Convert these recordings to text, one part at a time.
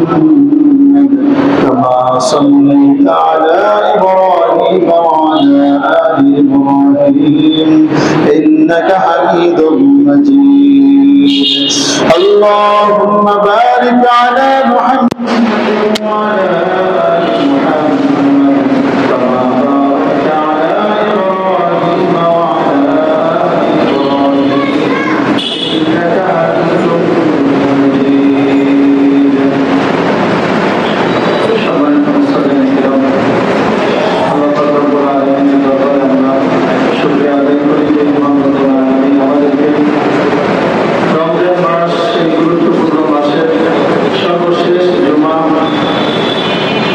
محمد كما صليت على إبراهيم وعلى آل إبراهيم إنك حميد مجيد اللهم بارك على محمد وعلى آل محمد كما باركت على إبراهيم وعلى آل إبراهيم إنك حميد مجيد সম্মানিত মুসলিম কিরাম আল্লাহ রাব্বুল আলামিনের দরবারে আমরা শুকরিয়া আদায় করি যে মহান রব্বুল আলামিন আমাদেরকে রমজান মাস এই গুরুত্বপূর্ণ মাসের সর্বশেষ জুমা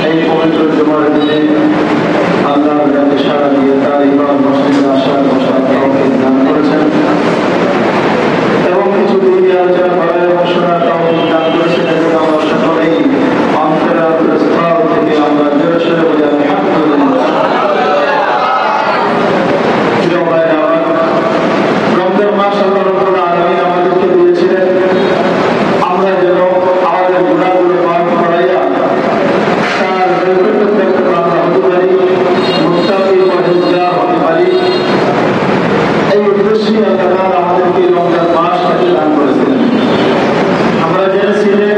এই পবিত্র জুমার দিনে আল্লাহর ডাকে সাড়া দিয়ে তার ইমাম মসজিদে আসার বসার তৌফিক দান করেছেন এবং কিছু দিনে আলোচনা করার এবং শোনার তৌফিক দান করেছেন এবং আমরা সকলেই অন্তরের অন্তঃস্থল থেকে আমরা জোরে সোরে বলি আলহামদুলিল্লাহ। রমজান মাস আল্লাহ রাব্বুল আলামিন আমাদেরকে দিয়েছিলেন আমরা যেন আমাদের গুনাহগুলো মাফ করাইয়া তার নৈকট্য আমরা হতে পারি, মুত্তাকি পরহেজগার হতে পারি। এই উদ্দেশ্যে আল্লাহ আমাদেরকে রমজান মাসটাকে দান করেছিলেন। আমরা জেনেছি যে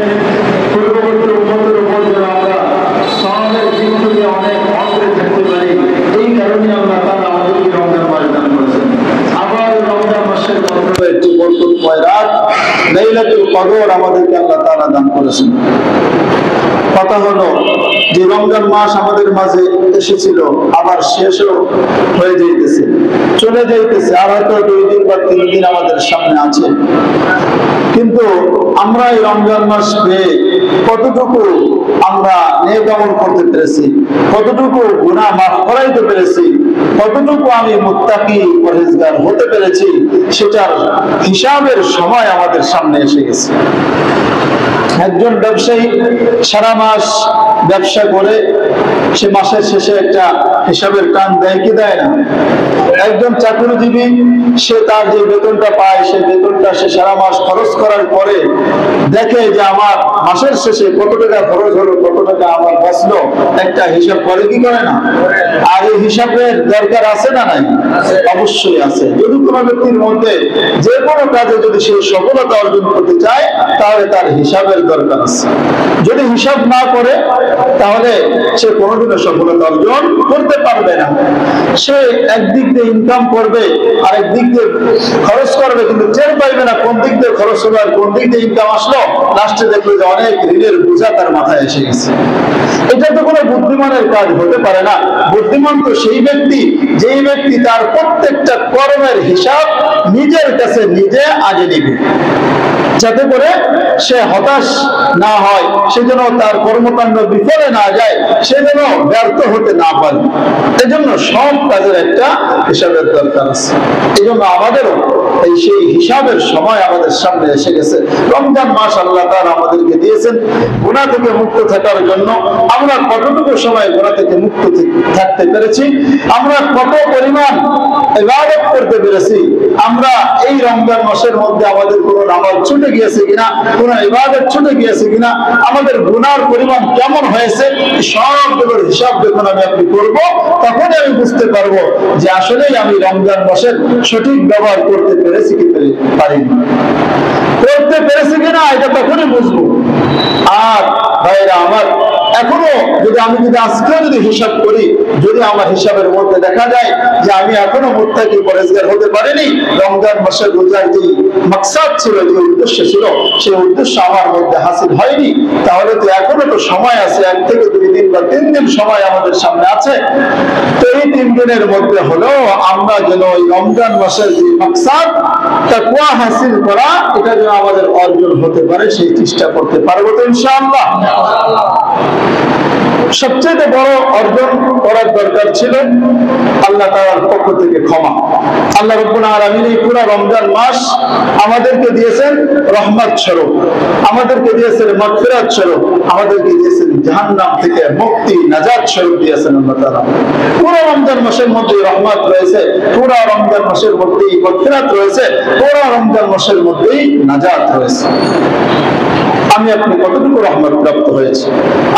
পূর্ববর্তী উম্মতের উপর যেন আমরা সওয়াবের দিক থেকে অনেক অগ্রে থাকতে পারি, এই কারণে আল্লাহ তাআলা আমাদেরকে রমজান মাস দান করেছেন। আবার রমজান মাসের মধ্যে একটি বরকতময় রাত লাইলাতুল কদর আমাদেরকে আল্লাহ তাআলা দান করেছেন। কথা হলো যে রমজান মাস আমাদের মাঝে এসেছিল, আবার শেষও হয়ে যাইতেছে, চলে যাইতেছে, আর হয়তো 2 দিন বা 3 দিন আমাদের সামনে আছে। কিন্তু আমরা এই রমজান মাস পেয়ে কতটুকু আমরা নেক আমল করতে পেরেছি, কতটুকু গুনাহ মাফ করাইতে পেরেছি, কতটুকু আমি মুত্তাকি পরহেজগার হতে পেরেছি, সেটার হিসাবের সময় আমাদের সামনে এসে গেছে। একজন ব্যবসায়ী সারা মাস ব্যবসা করে সে মাসের শেষে একটা হিসাবের টান দেয় কি দেয় না? একজন চাকরিজীবী সে তার যে বেতনটা পায় সে বেতনটা সে সারা মাস খরচ করার পরে দেখে যে আমার মাসের শেষে কত টাকা খরচ হলো, কত টাকা আমার বাঁচলো, একটা হিসাব করে কি করে না? আর এই হিসাবের দরকার আছে না নাই? অবশ্যই আছে। যদি কোনো ব্যক্তির মধ্যে যে কোনো কাজে যদি সে সফলতা অর্জন করতে চায় তাহলে তার হিসাবের দরকার আছে। যদি হিসাব না করে তাহলে সে কোনোদিনও সফলতা অর্জন করতে পারবে না। সে একদিক দিয়ে ইনকাম করবে আর একদিক দিয়ে খরচ করবে, কিন্তু টের পাইবে না কোন দিক দিয়ে খরচ হলো আর কোন দিক দিয়ে ইনকাম আসলো। লাস্টে দেখবে যে অনেক ঋণের বোঝা তার মাথায় এসে গেছে। এটা তো কোনো বুদ্ধিমানের কাজ হতে পারে না। বুদ্ধিমান তো সেই ব্যক্তি যেই ব্যক্তি তার প্রত্যেকটা কর্মের হিসাব নিজের কাছে নিজে আগে নেবে, যাতে করে সে হতাশ না হয়, সেজন্য তার কর্মকাণ্ড বিফলে না যায়, সেজন্য ব্যর্থ হতে না পারে। এজন্য সব কাজের একটা হিসাবের দরকার আছে। এই জন্য আমাদেরও এই সেই হিসাবের সময় আমাদের সামনে এসে গেছে। রমজান মাস আল্লাহ তাআলা আমাদেরকে দিয়েছেন গুনাহ থেকে মুক্ত থাকার জন্য। আমরা কতটুকু সময় গুনাহ থেকে মুক্ত থাকতে পেরেছি, আমরা কত পরিমাণ ইবাদত করতে পেরেছি, আমরা এই রমজান মাসের মধ্যে আমাদের কোনো নামাজ ছুটে গিয়েছে কিনা, কোনো ইবাদত ছুটে গিয়েছে কিনা, আমাদের গুনাহর পরিমাণ কেমন হয়েছে, সবগুলোর হিসাব যখন আমি আপনি করব তখনই আমি বুঝতে পারবো যে আসলেই আমি রমজান মাসের সঠিক ব্যবহার করতে পেরেছি কি পারিনি, করতে পেরেছি কিনা এটা তখনই বুঝবো। আর ভাইরা আমার, এখনো যদি আমি আজকেও যদি হিসাব করি, যদি আমার হিসাবের মধ্যে দেখা যায় যে আমি এখনো মুত্তাকি পরহেজগার হতে পারিনি, রমজান মাসের রোজার যে মাকসাদ ছিল, যে উদ্দেশ্য ছিল, সেই উদ্দেশ্য আমার মধ্যে হাসিল হয়নি, তাহলে তো এখনো তো সময় আছে। 1 থেকে 2 দিন বা 3 দিন সময় আমাদের সামনে আছে। তো এই 3 দিনের মধ্যে হলেও আমরা যেন ওই রমজান মাসের যে মাকসাদ তাকওয়া হাসিল করা, এটা যেন আমাদের অর্জন হতে পারে, সেই চেষ্টা করতে পারবো তো ইনশাআল্লাহ। সবচেয়ে বড় অর্জন করার দরকার ছিল আল্লাহ তাআলার পক্ষ থেকে ক্ষমা। আল্লাহ রাব্বুল আলামিন এই পুরো রমজান মাস আমাদেরকে দিয়েছেন রহমত স্বরূপ, আমাদেরকে দিয়েছেন মাগফিরাত স্বরূপ, আমাদেরকে দিয়েছেন জাহান্নাম থেকে মুক্তি নাজাত স্বরূপ দিয়েছেন আল্লাহ তাআলা। পুরো রমজান মাসের মধ্যে রহমত রয়েছে, পুরো রমজান মাসের মধ্যেই মাগফিরাত রয়েছে, পুরো রমজান মাসের মধ্যেই নাজাত রয়েছে। আমি আপনি কতটুকু রহমত প্রাপ্ত হয়েছি,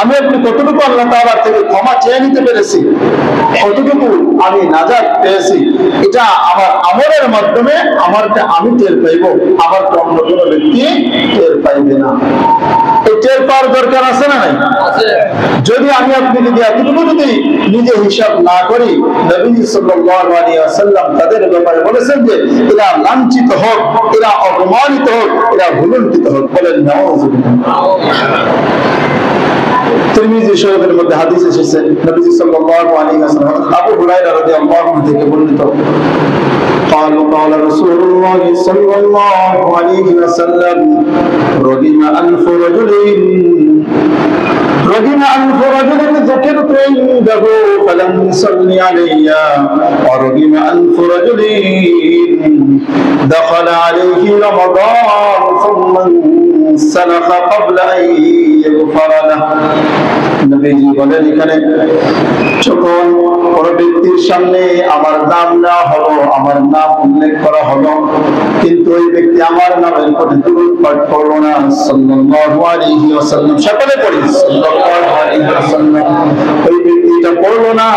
আমি আপনি কতটুকু আল্লাহ তাআলা থেকে ক্ষমা চেয়ে নিতে পেরেছি, কতটুকু আমি নাজাত পেয়েছি, এটা আমার আমলের মাধ্যমে আমারটা আমি টের পাইব, আমারটা অন্য কোনো ব্যক্তি টের পাইবে না। এই টের পাওয়ার দরকার আছে না নাই? যদি আমি আপনি যদি এতটুকু যদি নিজে হিসাব না করি, নবী সাল্লাল্লাহু আলাইহি ওয়াসাল্লাম তাদের ব্যাপারে বলেছেন যে এরা লাঞ্ছিত হোক, এরা অপমানিত হোক, এরা ভুলুণ্ঠিত হোক। বলেন নাউযুবিল্লাহ। তিরমিজি শরীফের মধ্যে হাদিস এসেছে, নবী সাল্লাল্লাহু আলাইহি ওয়াসাল্লাম আবু হুরায়রা রাদিয়াল্লাহু আনহু থেকে বর্ণিত, قال قال رسول الله صلى الله عليه وسلم رغم أنف رجل ذكرت عنده فلم يصلي علي ورغم أنف رجل دخل عليه رمضان ثم انسلخ قبل أن يغفر له। নবীজি বলেন, এখানে যখন কোন ব্যক্তির সামনে আমার নাম না হলো, আমার নাম উল্লেখ করা হলো, কিন্তু ওই ব্যক্তি আমার নামের প্রতি দুরূদ পাঠ করলো না, সাল্লাল্লাহু আলাইহি ওয়াসাল্লাম, সকলে পড়ি সাল্লাল্লাহু আলাইহি ওয়াসাল্লাম, ওই ব্যক্তিটা পড়লো না,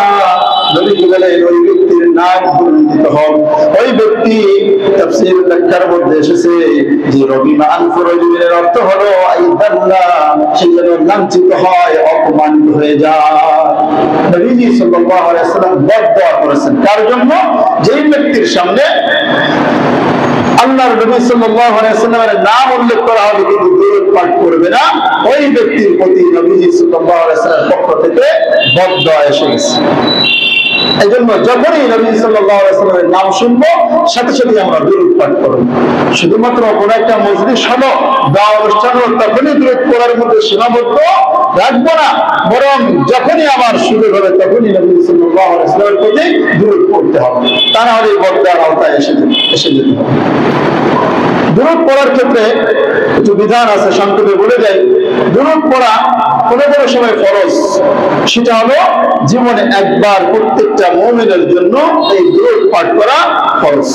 নবীজি বলেন ওই ব্যক্তির নাম ভুলুণ্ঠিত হোক। ওই ব্যক্তি তাফসীর ব্যাখ্যার মধ্যে এসেছে যে রবিমা আনফু রাজুলের অর্থ হলো আইদাল্লাহ, সে যেন লাঞ্ছিত হয়, অপমানিত হয়ে যায়। নবীজি সাল্লাল্লাহু আলাইহি ওয়াসাল্লাম বদদোয়া করেছেন কার জন্য? যেই ব্যক্তির সামনে আল্লাহর নবী সাল্লাল্লাহু আলাইহি ওয়াসাল্লামের নাম উল্লেখ করা হবে কিন্তু দুরূদ পাঠ করবে না, ওই ব্যক্তির প্রতি নবীজি সাল্লাল্লাহু আলাইহি ওয়াসাল্লামের পক্ষ থেকে বদদোয়া এসে গেছে। এইজন্য যখনই নবী সাল্লাল্লাহু আলাইহি ওয়াসাল্লামের নাম শুনবো, সাথে সাথে আমরা দুরূদ পাঠ করব। শুধুমাত্র কোন একটা মজলিস হলো, দোয়া অনুষ্ঠান হলো, তখনই দুরূদ পড়ার মধ্যে সীমাবদ্ধ রাখবো না, বরং যখনই আমার সুযোগ হবে তখনই নবী সাল্লাল্লাহু আলাইহি ওয়াসাল্লামের প্রতি দুরূদ পড়তে হবে, তা না হলে বদদোয়ার আওতায় এসে যেতে হবে। দুরূদ পড়ার ক্ষেত্রে একটু বিধান আছে, সংক্ষেপে বলে যাই। দুরূদ পড়া কোনো কোনো সময় ফরজ, সেটা হলো জীবনে একবার প্রত্যেকটা মুমিনের জন্য এই দুরূদ পাঠ করা ফরজ।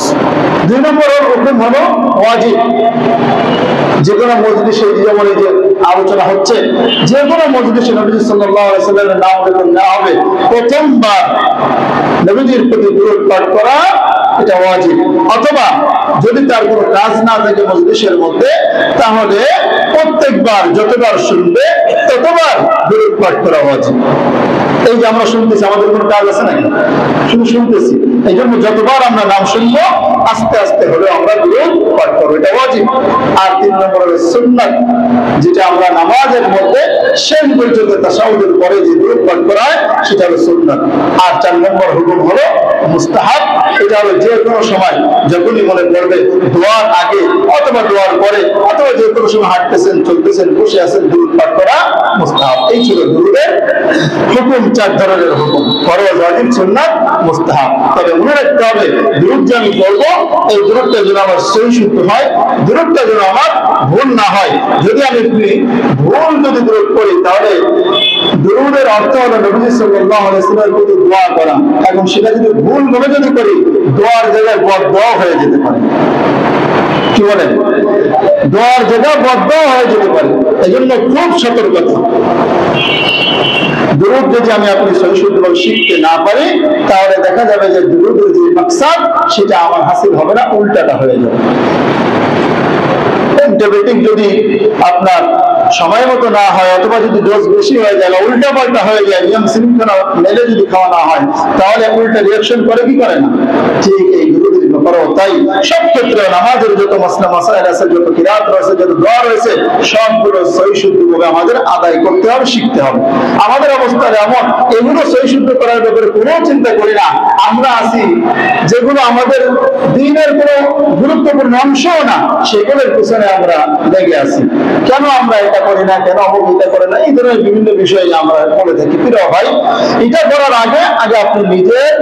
দুই নম্বর হুকুম হলো ওয়াজিব। যে কোনো মজলিসে, যেমন এই যে আলোচনা হচ্ছে, যে কোনো মজলিসে নবী সাল্লাল্লাহু আলাইহি ওয়াসাল্লামের নাম যখন নেওয়া হবে, প্রথমবার নবীজির প্রতি দুরূদ পাঠ করা এটা ওয়াজিব। অথবা যদি তার কোনো কাজ না থাকে মজলিসের মধ্যে, তাহলে প্রত্যেকবার যতবার শুনবে ততবার দুরূদ পাঠ করা ওয়াজিব। এই যে আমরা শুনতেছি, আমাদের কোনো কাজ আছে নাকি? শুধু শুনতেছি। এই জন্য যতবার আমরা নাম শুনবো, আস্তে আস্তে হলেও আমরা দুরূদ পাঠ করবো, এটা ওয়াজিব। আর তিন নম্বর হলো সুন্নাত, যেটা আমরা নামাজের মধ্যে শেষ পর্যন্ত তাশাহুদের পরে যে দুরূদ পাঠ করা হয়, সেটা হলো সুন্নাত। আর চার নম্বর হুকুম হলো মুস্তাহাব। এটা হলো যে কোনো সময় যখনই মনে পড়বে, দোয়ার আগে অথবা দোয়ার পরে অথবা যে কোনো সময় হাঁটতেছেন, চলতেছেন, বসে আছেন, দুরূদ পাঠ করা মুস্তাহাব। এই ছিল দুরূদের হুকুম, চার ধরনের হুকুম: ফরজ, ওয়াজিব, সুন্নাত, মুস্তাহাব। তবে মনে রাখতে হবে, দুরূদ যে আমি পড়বো, এই দুরূদটা যেন আমার সহি শুদ্ধ হয়, দুরূদটা যেন আমার ভুল না হয়। যদি আমি ভুল যদি দুরূদ পড়ি, তাহলে দুরূদের অর্থ হলো নবী সাল্লাল্লাহু আলাইহি ওয়াসাল্লামের প্রতি দোয়া করা, এবং সেটা যদি ভুল ভাবে যদি করি, দোয়ার জায়গায় বদদোয়া হয়ে যেতে পারে। কি বলেন? দোয়ার জায়গায় বদদোয়া হয়ে যেতে পারে। এই জন্য খুব সতর্কতা। দুরূদ যদি আমি আপনি সহি শুদ্ধভাবে শিখতে না পারি, তাহলে দেখা যাবে যে দুরূদের যে মাকসাদ, সেটা আমার হাসিল হবে না, উল্টাটা হয়ে যাবে। অ্যান্টিবায়োটিক যদি আপনার সময় মতো না হয়, অথবা যদি ডোজ বেশি হয়ে যায়, উল্টা পাল্টা হয়ে যায়, নিয়ম শৃঙ্খলা মেনে যদি খাওয়া না হয়, তাহলে উল্টা রিয়াকশন করে কি করে না? ঠিক এই দুরূদের ব্যাপারেও তাই। সব ক্ষেত্রে নামাজের যত মাসলা মাসাইল আছে, যত কিরাত রয়েছে, যত দোয়া রয়েছে, সবগুলো সহি শুদ্ধভাবে আমাদের আদায় করতে হবে, শিখতে হবে। আমাদের অবস্থা এমন, এগুলো সহি শুদ্ধ করার ব্যাপারে কোনো চিন্তা করি না। আমরা আছি যেগুলো আমাদের দ্বীনের কোনো গুরুত্বপূর্ণ অংশও না, সেগুলোর পিছনে আমরা লেগে আছি। কেন আমরা এটা করি না, কেন অবহেলা করে না, এই ধরনের বিভিন্ন বিষয়ে আমরা বলে থাকি। প্রিয় ভাই, এটা করার আগে আপনি নিজের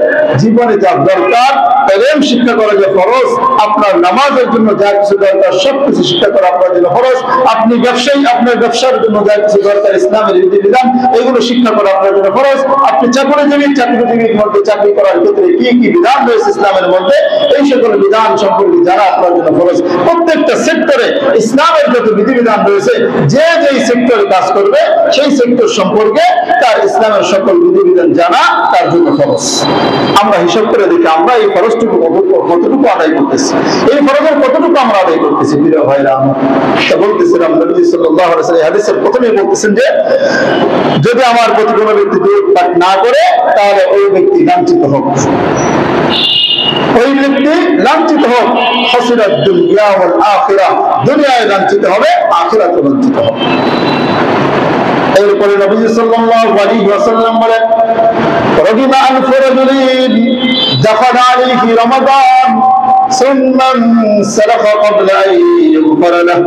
জীবনে যা দরকার, এলম শিক্ষা করার জন্য ফরজ, আপনার নামাজের জন্য যা কিছু দরকার সবকিছু শিক্ষা করা আপনার জন্য ফরজ, আপনি ব্যবসায়ী আপনার ব্যবসার জন্য যা কিছু দরকার ইসলামের বিধিবিধান এগুলো শিক্ষা করা আপনার জন্য ফরজ, আপনি চাকরিজীবীর মধ্যে চাকরি করার ক্ষেত্রে কি কি বিধান রয়েছে ইসলামের মধ্যে এই সকল বিধান সম্পর্কে জানা আপনার জন্য ফরজ। প্রত্যেকটা সেক্টরে ইসলামের যত বিধিবিধান রয়েছে যে যেই সেক্টরে কাজ করবে সেই সেক্টর সম্পর্কে তার ইসলামের সকল বিধিবিধান জানা তার জন্য ফরজ। আমরা হিসাব করে দেখি আমরা এই ফরজটুকু কতটুকু আদায় করতেছি, এই ফরজের কতটুকু আমরা আদায় করতেছি। প্রিয় ভাইরা আমার, বলতেছিলাম নবী সাল্লাল্লাহু আলাইহি ওয়াসাল্লাম হাদিসের প্রথমেই বলতেছেন যে যদি আমার প্রতি কোনো ব্যক্তি দোষ না করে তাহলে ওই ব্যক্তি লাঞ্ছিত হোক, ওই ব্যক্তি লাঞ্ছিত হোক। হাসিরাত দুনিয়া ওয়াল আখিরাহ, দুনিয়ায় লাঞ্ছিত হবে, আখিরাতে লাঞ্ছিত হবে। এরপরে নবী সাল্লাল্লাহু আলাইহি ওয়াসাল্লাম বলেন রগিমা আনফু রাজুলিন দাখালা আলাইহি রমাদান সুম্মা সালাখা ক্বাবলা আন ইগফারা লাহু,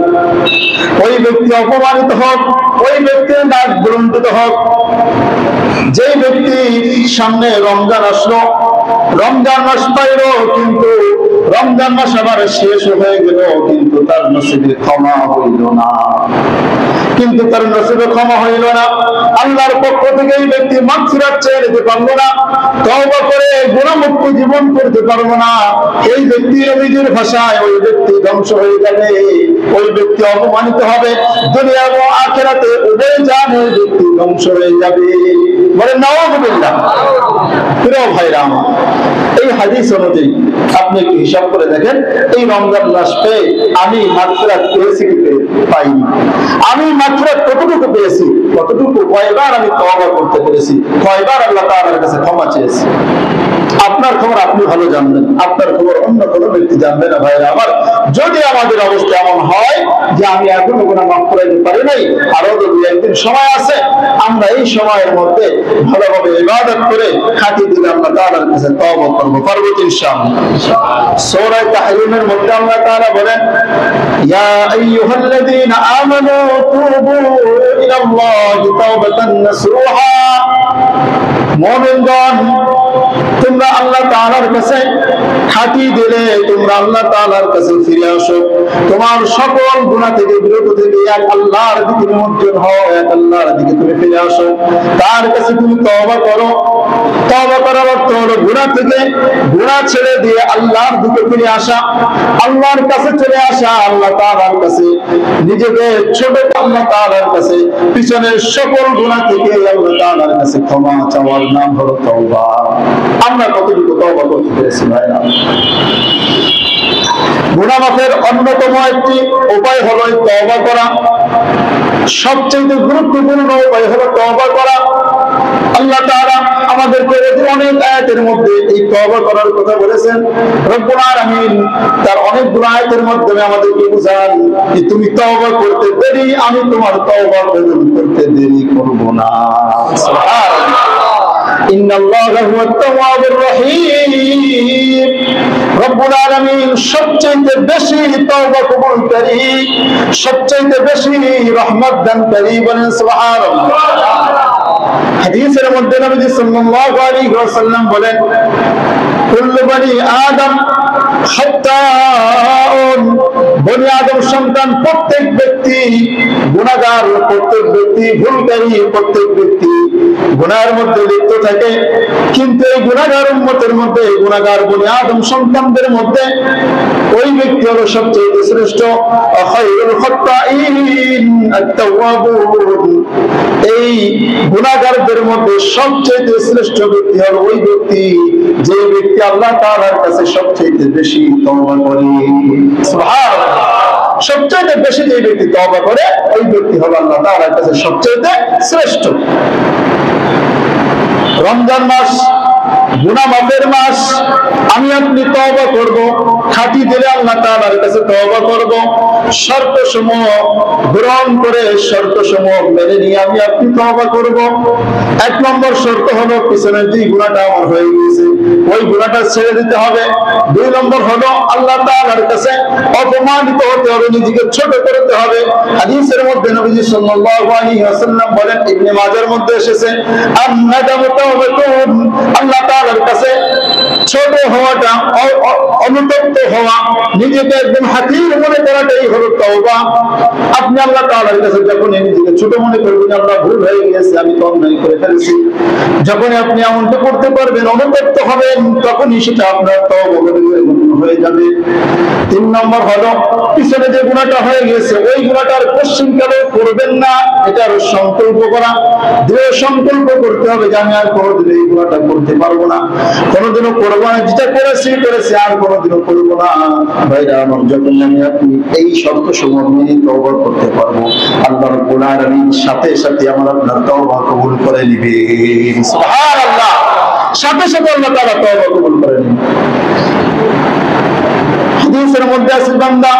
ওই ব্যক্তি অপমানিত হোক, ওই ব্যক্তি নাক বুলন্দিত হোক যে ব্যক্তি সামনে রমজান আসলো, রমজান মাস পাইল কিন্তু রমজান মাস আবার শেষ হয়ে গেল কিন্তু তার নসিবে ক্ষমা হইল না, আল্লাহর পক্ষ থেকে এই ব্যক্তি মাগফিরাত চেয়ে নিতে পারলো না, তওবা করে গুনাহমুক্ত জীবন করতে পারলো না, এই ব্যক্তি নবীজির ভাষায় ওই ব্যক্তি ধ্বংস হয়ে যাবে, ওই ব্যক্তি অপমানিত হবে, দুনিয়া এবং আখিরাতে উভয় জানে ওই ব্যক্তি ধ্বংস হয়ে যাবে। বলে নাউযুবিল্লাহ। প্রিয় ভাইরা আমার, এই হাদিস অনুযায়ী আপনি একটু হিসাব করে দেখেন এই রমজান মাস পেয়ে আমি মাগফিরাত পেয়েছি কি পাইনি, আমি মাগফিরাত কতটুকু পেয়েছি, কতটুকু কয়বার আমি তওবা করতে পেরেছি, কয়বার আল্লাহ তাআলার কাছে ক্ষমা চেয়েছি। আপনার খবর আপনি ভালো জানবেন, আপনার খবর অন্য কোনো ব্যক্তি জানবে না। ভাইরা আমার, যদি আমাদের অবস্থা এমন হয় যে আমি এখনো গুনাহ মাফ করাইতে পারি নাই, আরো যদি একদিন সময় আছে, আমরা এই সময়ের মধ্যে ভালোভাবে ইবাদত করে খাঁটি দিলে আল্লাহ তাআলার কাছে তওবা করব, পারবো ইনশাআল্লাহ। সূরা তাহরিমের মধ্যে আল্লাহ তাআলা বলেন ইয়া আইয়ুহাল্লাযীনা আমানু তুবু ইলাল্লাহি তাওবাতান নাসুহা, মুমিনগণ তোমরা আল্লাহ তাআলার কাছে খাঁটি দিলে তোমরা আল্লাহ তাআলার কাছে ফিরে আসো, তোমার সকল গুনাহ থেকে বিরত থেকে এক আল্লাহর দিকে নিমজ্জন হও, এক আল্লাহর দিকে তুমি ফিরে আসো, তার কাছে তুমি তওবা করো। তওবা করার অর্থ হলো গুনাহ থেকে গুনাহ ছেড়ে দিয়ে আল্লাহর দিকে ফিরে আসা, আল্লাহর কাছে চলে আসা, আল্লাহ তাআলার কাছে নিজেকে ছোট আল্লাহ তাআলার কাছে পিছনের সকল গুনাহ থেকে আল্লাহ তাআলার কাছে ক্ষমা চাওয়ার নাম হলো তওবা। আমরা কতটুকু তওবা করতে পেরেছি ভাইরা? গুনাহ মাফের অন্যতম একটি উপায় হলো তওবা করা, সবচেয়ে গুরুত্বপূর্ণ উপায় হলো তওবা করা। আল্লাহ তাআলা আমাদেরকে অনেক আয়াতের মধ্যে এই তওবা করার কথা বলেছেন। রব্বুল আলামিন তার অনেকগুলো আয়াতের মাধ্যমে আমাদেরকে বুঝান যে তুমি তওবা করতে দেরি, আমি তোমার তওবা কবুল করতে দেরি করব না। সুবহানাল্লাহ। ইন্নাল্লাহা হুয়াত তাওয়াবুর রহিম। রব্বুল আলামিন সবচেয়ে বেশি তওবা কবুলকারী, সবচেয়ে বেশি রহমত দানকারী, বলেন সুবহানাল্লাহ। হাদিসের মধ্যে নবী সাল্লাল্লাহু আলাইহি ওয়াসাল্লাম বলেন কুল্লু বনি আদম খাত্তাউন, বনি আদম সন্তান প্রত্যেক ব্যক্তি গুনাহগার, প্রত্যেক ব্যক্তি ভুলকারী, প্রত্যেক ব্যক্তি গুনাহের মধ্যে লিপ্ত থাকে, কিন্তু এই গুনাহগার উম্মতের মধ্যে, গুনাহগার বনি আদম সন্তানদের মধ্যে ওই ব্যক্তি হলো সবচেয়ে শ্রেষ্ঠ। খায়রুল খাত্তাইন আত-তাওয়াবুন, এই গুনাহগারদের মধ্যে সবচেয়ে শ্রেষ্ঠ ব্যক্তি হলো ওই ব্যক্তি যে ব্যক্তি আল্লাহ তাআলার কাছে সবচেয়ে বেশি তওবা করে। সুবহানাল্লাহ। সবচেয়ে বেশি যে ব্যক্তি তওবা করে ওই ব্যক্তি হলো আল্লাহ তাআলার কাছে সবচেয়ে শ্রেষ্ঠ। রমজান মাস গুনাহ মাফের মাস, আমি আপনি তওবা করব, খাঁটি দিলে আল্লাহ তাআলার কাছে তওবা করব, শর্ত সমূহ গ্রহণ করে শর্ত সমূহ মেনে নিয়ে আমি আপনি তওবা করব। এক নম্বর শর্ত হলো পিছনের যে গুনাহটা আমার হয়ে গিয়েছে ওই গুনাহটা ছেড়ে দিতে হবে। দুই নম্বর হলো আল্লাহ তাআলার কাছে অপমানিত হতে হবে, নিজেকে ছোট করতে হবে। হাদিসের মধ্যে নবী সাল্লাল্লাহু আলাইহি ওয়াসাল্লাম বলেন, ইবনে মাজাহর মধ্যে এসেছে, আন-নাদামু তাওবাতুন, আল্লাহ তাআলার কাছে ছোট হওয়াটা, অনুতপ্ত হওয়া, নিজেকে একদম হাকির মনে করাটাই হলো তওবা। আপনি আল্লাহ তাআলার কাছে যখন নিজেকে ছোট মনে করবেন, আল্লাহ ভুল হয়ে গেছে, আমি তো অন্যায় করে ফেলেছি, যখন আপনি এমনটা করতে পারবেন, অনুতপ্ত হবেন, তখনই সেটা আপনার তওবা হয়ে যাবে। 3 নম্বর হলো পিছনে যে গুনাহটা হয়ে গেছে ওই গুনাহটার পশ্চিমকালেও করবেন না, এটার সংকল্প করা, দৃঢ় সংকল্প করতে হবে যে আমি আর কোনোদিন এই গুনাহটা করতে পারবো না, কোনোদিনও করবো না, যেটা করেছি আর কোনোদিনও করবো না। ভাইরা আমার, যখন আমি আপনি এই শর্ত সমূহ মেনে তওবা করতে পারবো, আল্লাহ রাব্বুল আলামিন সাথে সাথে আমার আপনার তওবা কবুল করে নিবেন। সুবহানাল্লাহ, সাথে সাথে আল্লাহ তাআলা তওবা কবুল করে নিবেন। হাদিসের মধ্যে আছে, বান্দা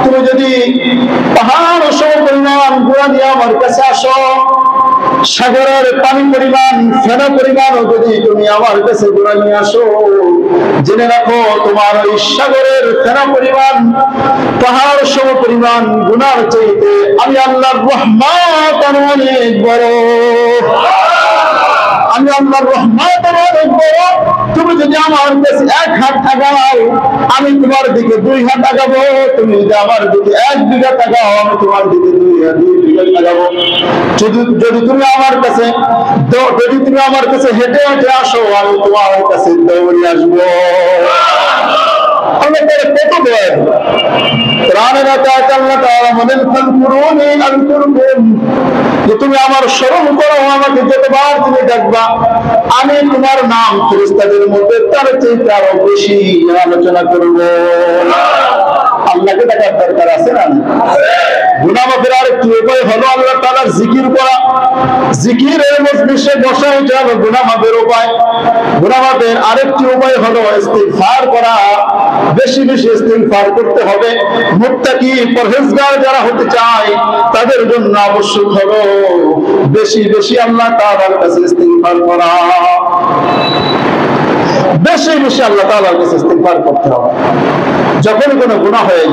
তুমি যদি পাহাড় সম পরিমাণ গুনাহ নিয়ে আমার কাছে আসো, সাগরের পানি পরিমাণ, ফেনা পরিমাণ যদি তুমি আমার কাছে গুনাহ নিয়ে আসো, জেনে রাখো তোমার ওই সাগরের ফেনা পরিমাণ, পাহাড় সম পরিমাণ গুনার চাইতে আমি আল্লাহর রহমত অনেক বড়, আমি আল্লাহর রহমত অনেক বড়। তুমি যদি আমার কাছে 1 হাত আগাও, আমি তোমার দিকে 2 হাত আগাবো, তুমি যদি আমার দিকে 1 বিঘা আগাও, আমি তোমার দিকে 2 বিঘা আগাবো। যদি তুমি আমার কাছে হেঁটে হেঁটে আসো, আমি তোমার কাছে দৌড়ে আসবো। আল্লাহ তাআলা কত দয়া, কোরআনের আয়াতে আল্লাহ তাআলা বলেন, ফাকুরুনি আযকুরকুম, যে তুমি আমার স্মরণ করো, আমাকে যতবার তুমি দেখবা, আমি তোমার নাম ফেরেশতাদের মধ্যে তার চাইতে আরো বেশি আলোচনা করব। আল্লাহকে দেখার দরকার আছে না? গুনাহ মাফের আরেকটি উপায় হলো আল্লাহ তাআলার জিকির করা। জিকিরের মজলিসে বসা, এটা হলো গুনাহ মাফের উপায়। গুনাহ মাফের আরেকটি উপায় হলো ইস্তিগফার করা। বেশি বেশি ইস্তিগফার করতে হবে। মুত্তাকি পরহেজগার যারা হতে চায় তাদের জন্য আবশ্যক হলো বেশি বেশি আল্লাহ তাআলার কাছে ইস্তিগফার করা। বেশি বেশি আল্লাহ তাআলার কাছে ইস্তিগফার করতে হবে। যখনই কোনো গুনাহ হয়ে